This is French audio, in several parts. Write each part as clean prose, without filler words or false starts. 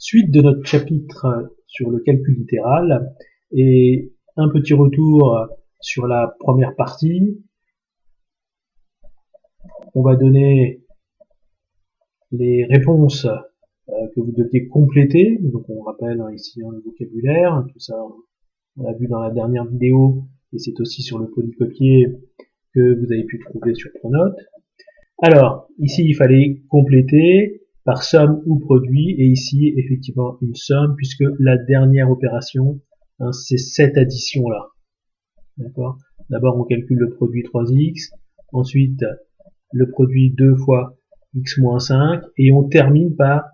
Suite de notre chapitre sur le calcul littéral et un petit retour sur la première partie. On va donner les réponses que vous deviez compléter. Donc on rappelle ici le vocabulaire, tout ça on l'a vu dans la dernière vidéo et c'est aussi sur le polycopier que vous avez pu trouver sur Pronote. Alors ici il fallait compléter par somme ou produit, et ici effectivement une somme, puisque la dernière opération, c'est cette addition là. D'accord. D'abord on calcule le produit 3x, ensuite le produit 2 fois x moins 5, et on termine par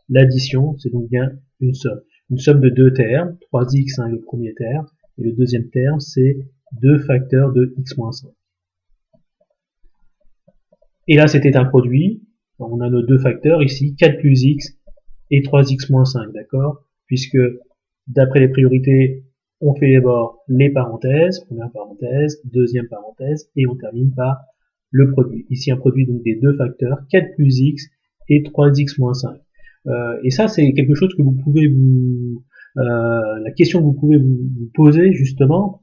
l'addition, c'est donc bien une somme. Une somme de deux termes, 3x le premier terme, et le deuxième terme c'est 2 facteurs de x moins 5. Et là c'était un produit, on a nos deux facteurs ici, 4 plus x et 3x moins 5, d'accord? Puisque d'après les priorités, on fait d'abord les parenthèses, première parenthèse, deuxième parenthèse, et on termine par le produit. Ici un produit donc des deux facteurs, 4 plus x et 3x moins 5. Et ça c'est quelque chose que vous pouvez la question que vous pouvez vous poser justement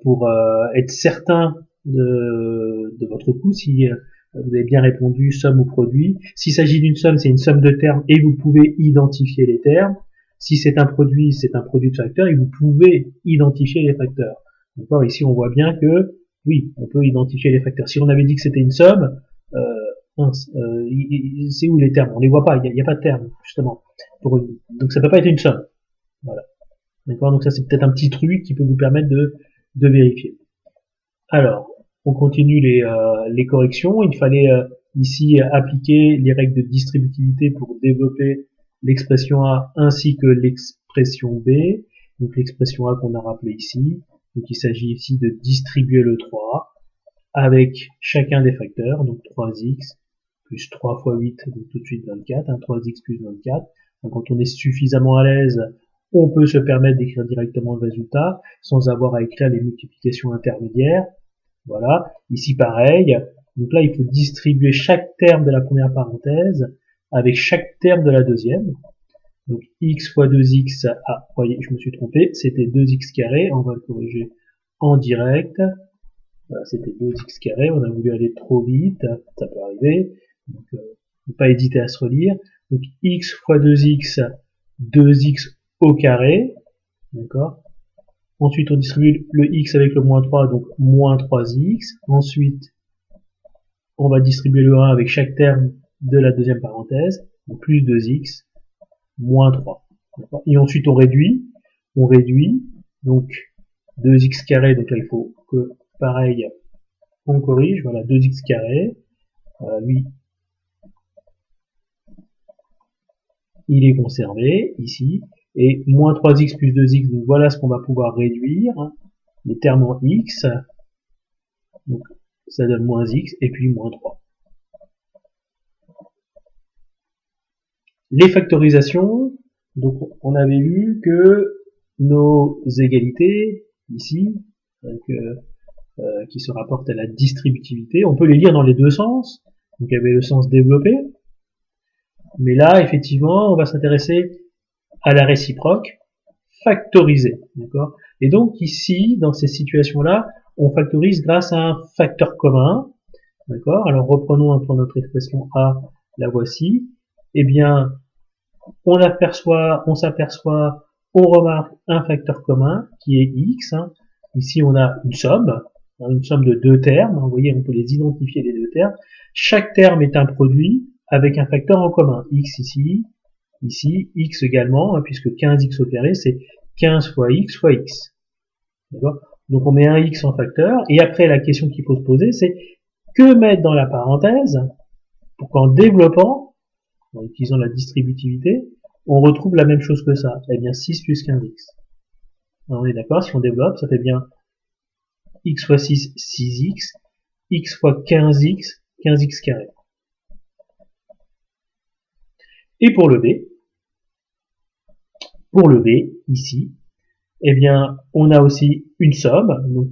pour être certain de votre coup, si vous avez bien répondu somme ou produit. S'il s'agit d'une somme, c'est une somme de termes et vous pouvez identifier les termes. Si c'est un produit de facteurs et vous pouvez identifier les facteurs. D'accord. Ici, on voit bien que oui, on peut identifier les facteurs. Si on avait dit que c'était une somme, c'est où les termes? On les voit pas. Il n'y a pas de termes justement. Donc ça peut pas être une somme. Voilà. D'accord. Donc ça, c'est peut-être un petit truc qui peut vous permettre de vérifier. Alors, on continue les corrections. Il fallait ici appliquer les règles de distributivité pour développer l'expression A ainsi que l'expression B. Donc l'expression A qu'on a rappelée ici. Donc il s'agit ici de distribuer le 3 avec chacun des facteurs. Donc 3x plus 3 fois 8, donc tout de suite 24. 3x plus 24. Donc quand on est suffisamment à l'aise, on peut se permettre d'écrire directement le résultat sans avoir à écrire les multiplications intermédiaires. Voilà, ici pareil. Donc là, il faut distribuer chaque terme de la première parenthèse avec chaque terme de la deuxième. Donc x fois 2x, ah, voyez, je me suis trompé, c'était 2x carré, on va le corriger en direct. Voilà, c'était 2x carré, on a voulu aller trop vite, ça peut arriver. Donc, faut pas hésiter à se relire. Donc x fois 2x, 2x au carré, d'accord. Ensuite, on distribue le x avec le moins 3, donc moins 3x. Ensuite, on va distribuer le 1 avec chaque terme de la deuxième parenthèse, donc plus 2x, moins 3. Et ensuite, on réduit, donc 2x carré, donc là, il faut que, pareil, on corrige, voilà, 2x carré, voilà, lui, il est conservé, ici, et moins 3x plus 2x, donc voilà ce qu'on va pouvoir réduire, les termes en x, donc ça donne moins x, et puis moins 3. Les factorisations, donc on avait vu que nos égalités, ici, donc, qui se rapportent à la distributivité, on peut les lire dans les deux sens, donc il y avait le sens développé, mais là, effectivement, on va s'intéresser à la réciproque, factoriser, d'accord. Et donc ici, dans ces situations-là, on factorise grâce à un facteur commun, d'accord. Alors reprenons un peu notre expression A, la voici. Eh bien, on s'aperçoit, on remarque un facteur commun qui est x. Ici, on a une somme de deux termes. Vous voyez, on peut les identifier les deux termes. Chaque terme est un produit avec un facteur en commun. X ici, x également, puisque 15x au carré, c'est 15 fois x. D'accord ? Donc on met un x en facteur, et après la question qu'il faut se poser, c'est que mettre dans la parenthèse pour qu'en développant, en utilisant la distributivité, on retrouve la même chose que ça. Eh bien 6 plus 15x. Alors on est d'accord, si on développe, ça fait bien x fois 6, 6x, x fois 15x, 15x carré. Et pour le B, ici, eh bien, on a aussi une somme. Donc,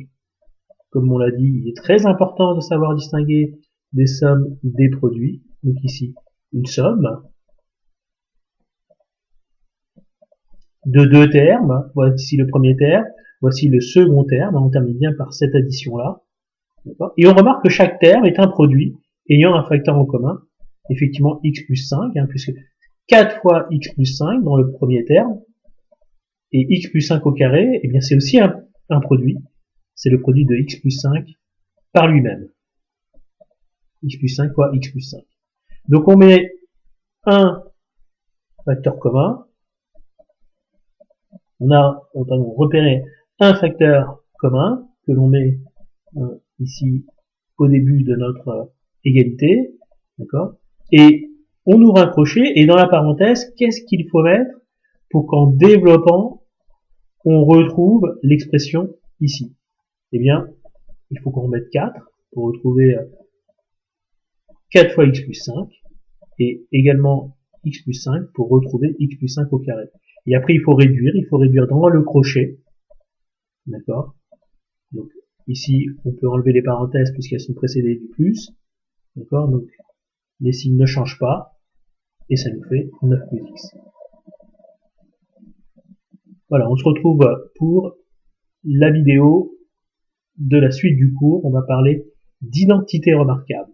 comme on l'a dit, il est très important de savoir distinguer des sommes des produits. Donc ici, une somme. de deux termes. Voici le premier terme, voici le second terme. On termine bien par cette addition-là. Et on remarque que chaque terme est un produit ayant un facteur en commun, effectivement x plus 5, puisque 4 fois x plus 5 dans le premier terme, et x plus 5 au carré, eh bien c'est aussi un produit, c'est le produit de x plus 5 par lui-même. X plus 5 fois x plus 5. Donc on met un facteur commun, on a repéré un facteur commun que l'on met ici au début de notre égalité, d'accord, et on ouvre un crochet, et dans la parenthèse, qu'est-ce qu'il faut mettre pour qu'en développant, on retrouve l'expression ici? Eh bien, il faut qu'on mette 4 pour retrouver 4 fois x plus 5, et également x plus 5 pour retrouver x plus 5 au carré. Et après, il faut réduire dans le crochet, d'accord. Donc, ici, on peut enlever les parenthèses puisqu'elles sont précédées du plus, d'accord. Donc, les signes ne changent pas, et ça nous fait 9 plus x. Voilà, on se retrouve pour la vidéo de la suite du cours. On va parler d'identité remarquable.